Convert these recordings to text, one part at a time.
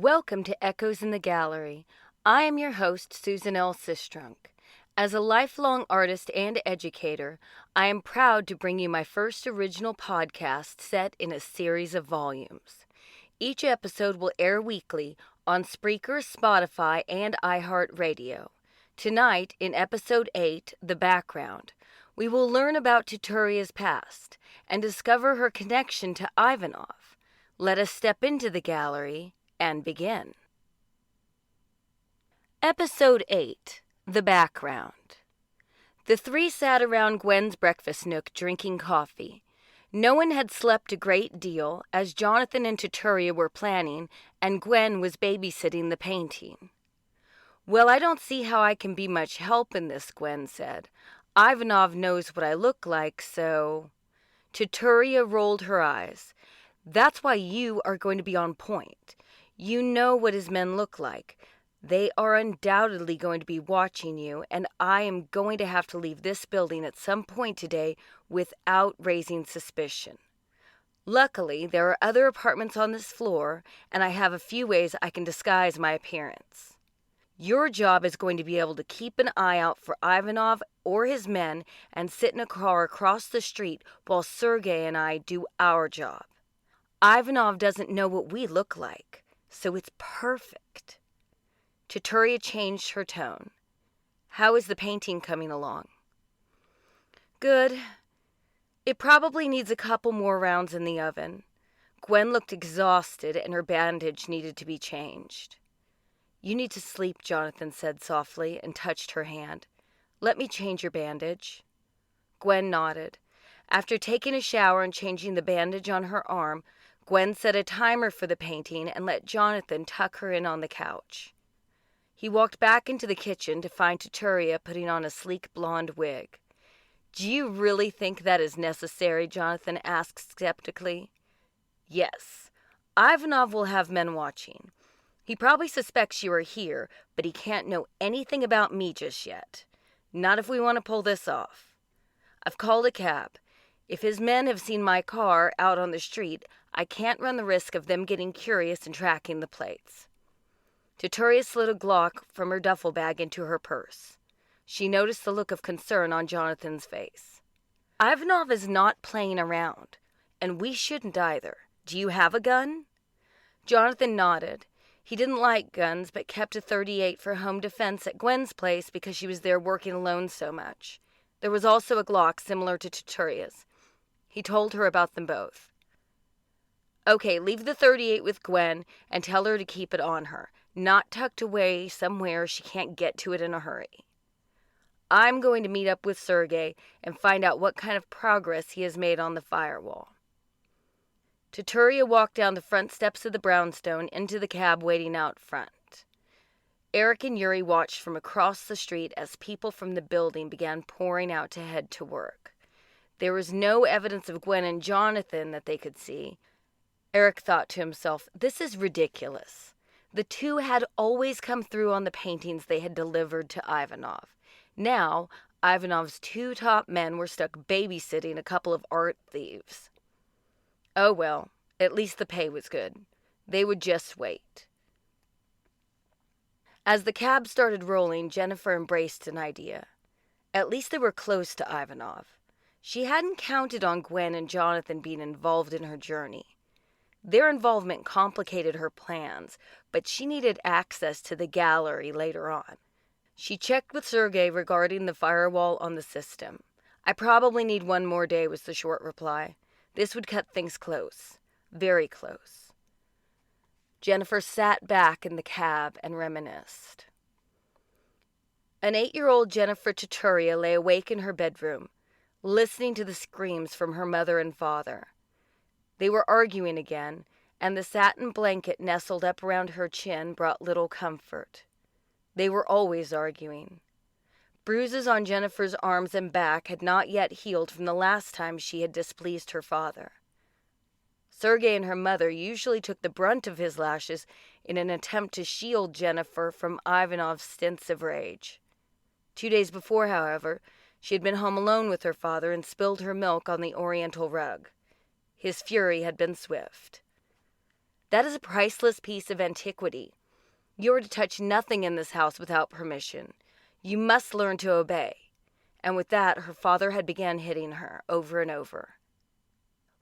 Welcome to Echoes in the Gallery. I am your host, Susan L. Sistrunk. As a lifelong artist and educator, I am proud to bring you my first original podcast set in a series of volumes. Each episode will air weekly on Spreaker, Spotify, and iHeartRadio. Tonight, in Episode 8, The Background, we will learn about Tuturea's past and discover her connection to Ivanov. Let us step into the gallery and begin. Episode 8, The Background. The three sat around Gwen's breakfast nook drinking coffee. No one had slept a great deal, as Jonathan and Tuturea were planning, and Gwen was babysitting the painting. "Well, I don't see how I can be much help in this," Gwen said. "Ivanov knows what I look like, so—" Tuturea rolled her eyes. "That's why you are going to be on point. You know what his men look like. They are undoubtedly going to be watching you, and I am going to have to leave this building at some point today without raising suspicion. Luckily, there are other apartments on this floor, and I have a few ways I can disguise my appearance. Your job is going to be able to keep an eye out for Ivanov or his men and sit in a car across the street while Sergei and I do our job. Ivanov doesn't know what we look like, so it's perfect." Tuturea changed her tone. "How is the painting coming along?" "Good. It probably needs a couple more rounds in the oven." Gwen looked exhausted and her bandage needed to be changed. "You need to sleep," Jonathan said softly and touched her hand. "Let me change your bandage." Gwen nodded. After taking a shower and changing the bandage on her arm, Gwen set a timer for the painting and let Jonathan tuck her in on the couch. He walked back into the kitchen to find Tuturea putting on a sleek blonde wig. "Do you really think that is necessary?" Jonathan asked skeptically. "Yes. Ivanov will have men watching. He probably suspects you are here, but he can't know anything about me just yet. Not if we want to pull this off. I've called a cab. If his men have seen my car out on the street, I can't run the risk of them getting curious and tracking the plates." Tuturea slid a Glock from her duffel bag into her purse. She noticed the look of concern on Jonathan's face. "Ivanov is not playing around, and we shouldn't either. Do you have a gun?" Jonathan nodded. He didn't like guns, but kept a .38 for home defense at Gwen's place because she was there working alone so much. There was also a Glock similar to Tuturea's. He told her about them both. "Okay, leave the .38 with Gwen and tell her to keep it on her, not tucked away somewhere she can't get to it in a hurry. I'm going to meet up with Sergei and find out what kind of progress he has made on the firewall." Tuturea walked down the front steps of the brownstone into the cab waiting out front. Eric and Yuri watched from across the street as people from the building began pouring out to head to work. There was no evidence of Gwen and Jonathan that they could see. Eric thought to himself, this is ridiculous. The two had always come through on the paintings they had delivered to Ivanov. Now, Ivanov's two top men were stuck babysitting a couple of art thieves. Oh well, at least the pay was good. They would just wait. As the cab started rolling, Jennifer embraced an idea. At least they were close to Ivanov. She hadn't counted on Gwen and Jonathan being involved in her journey. Their involvement complicated her plans, but she needed access to the gallery later on. She checked with Sergei regarding the firewall on the system. "I probably need one more day," was the short reply. "This would cut things close. Very close." Jennifer sat back in the cab and reminisced. An 8-year-old Jennifer Tuturea lay awake in her bedroom, listening to the screams from her mother and father. They were arguing again, and the satin blanket nestled up around her chin brought little comfort. They were always arguing. Bruises on Jennifer's arms and back had not yet healed from the last time she had displeased her father. Sergei and her mother usually took the brunt of his lashes in an attempt to shield Jennifer from Ivanov's stints of rage. 2 days before, however, she had been home alone with her father and spilled her milk on the oriental rug. His fury had been swift. That is a priceless piece of antiquity. You are to touch nothing in this house without permission. You must learn to obey." And with that, her father had begun hitting her over and over.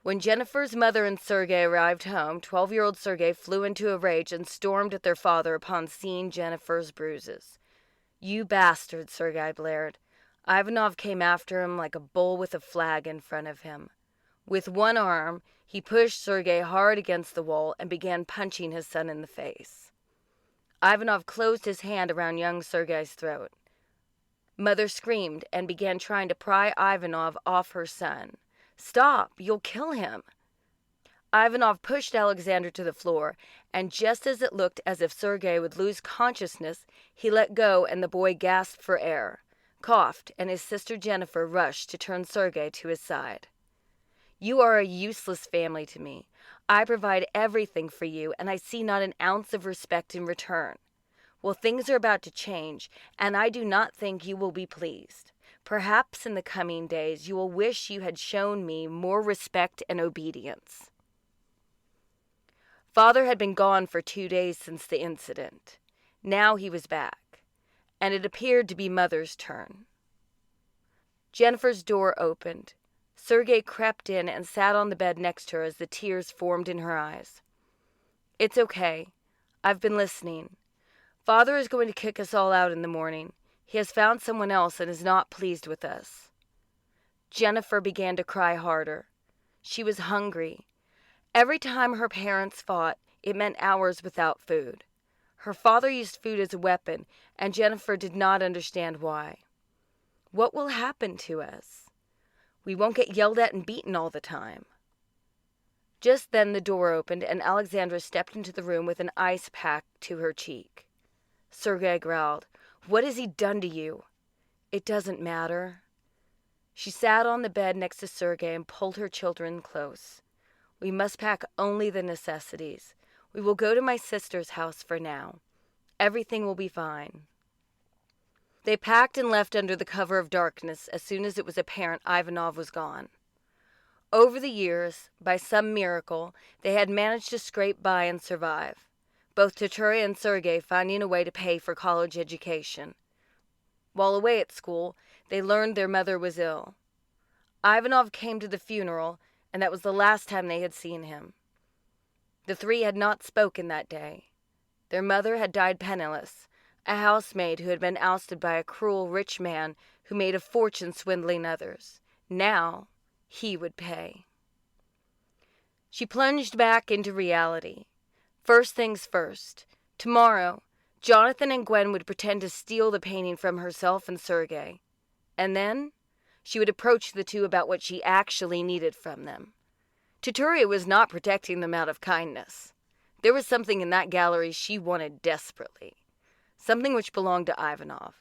When Jennifer's mother and Sergei arrived home, 12-year-old Sergei flew into a rage and stormed at their father upon seeing Jennifer's bruises. "You bastard," Sergei blared. Ivanov came after him like a bull with a flag in front of him. With one arm, he pushed Sergei hard against the wall and began punching his son in the face. Ivanov closed his hand around young Sergei's throat. Mother screamed and began trying to pry Ivanov off her son. "Stop! You'll kill him!" Ivanov pushed Alexander to the floor, and just as it looked as if Sergei would lose consciousness, he let go and the boy gasped for air, coughed, and his sister Jennifer rushed to turn Sergei to his side. "You are a useless family to me. I provide everything for you, and I see not an ounce of respect in return. Well, things are about to change, and I do not think you will be pleased. Perhaps in the coming days you will wish you had shown me more respect and obedience." Father had been gone for 2 days since the incident. Now he was back, and it appeared to be Mother's turn. Jennifer's door opened. Sergei crept in and sat on the bed next to her as the tears formed in her eyes. "It's okay. I've been listening. Father is going to kick us all out in the morning. He has found someone else and is not pleased with us." Jennifer began to cry harder. She was hungry. Every time her parents fought, it meant hours without food. Her father used food as a weapon, and Jennifer did not understand why. "What will happen to us? We won't get yelled at and beaten all the time." Just then the door opened, and Alexandra stepped into the room with an ice pack to her cheek. Sergei growled, "What has he done to you?" "It doesn't matter." She sat on the bed next to Sergei and pulled her children close. "We must pack only the necessities. We will go to my sister's house for now. Everything will be fine." They packed and left under the cover of darkness as soon as it was apparent Ivanov was gone. Over the years, by some miracle, they had managed to scrape by and survive, both Tuturea and Sergei finding a way to pay for college education. While away at school, they learned their mother was ill. Ivanov came to the funeral, and that was the last time they had seen him. The three had not spoken that day. Their mother had died penniless, a housemaid who had been ousted by a cruel rich man who made a fortune swindling others. Now, he would pay. She plunged back into reality. First things first. Tomorrow, Jonathan and Gwen would pretend to steal the painting from herself and Sergei. And then, she would approach the two about what she actually needed from them. Tuturea was not protecting them out of kindness. There was something in that gallery she wanted desperately. Something which belonged to Ivanov.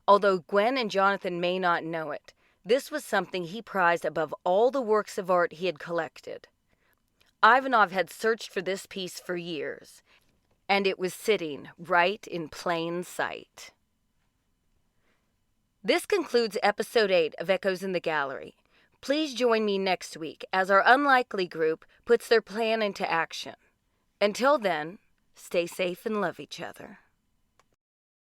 Although Gwen and Jonathan may not know it, this was something he prized above all the works of art he had collected. Ivanov had searched for this piece for years, and it was sitting right in plain sight. This concludes Episode 8 of Echoes in the Gallery. Please join me next week as our unlikely group puts their plan into action. Until then, stay safe and love each other.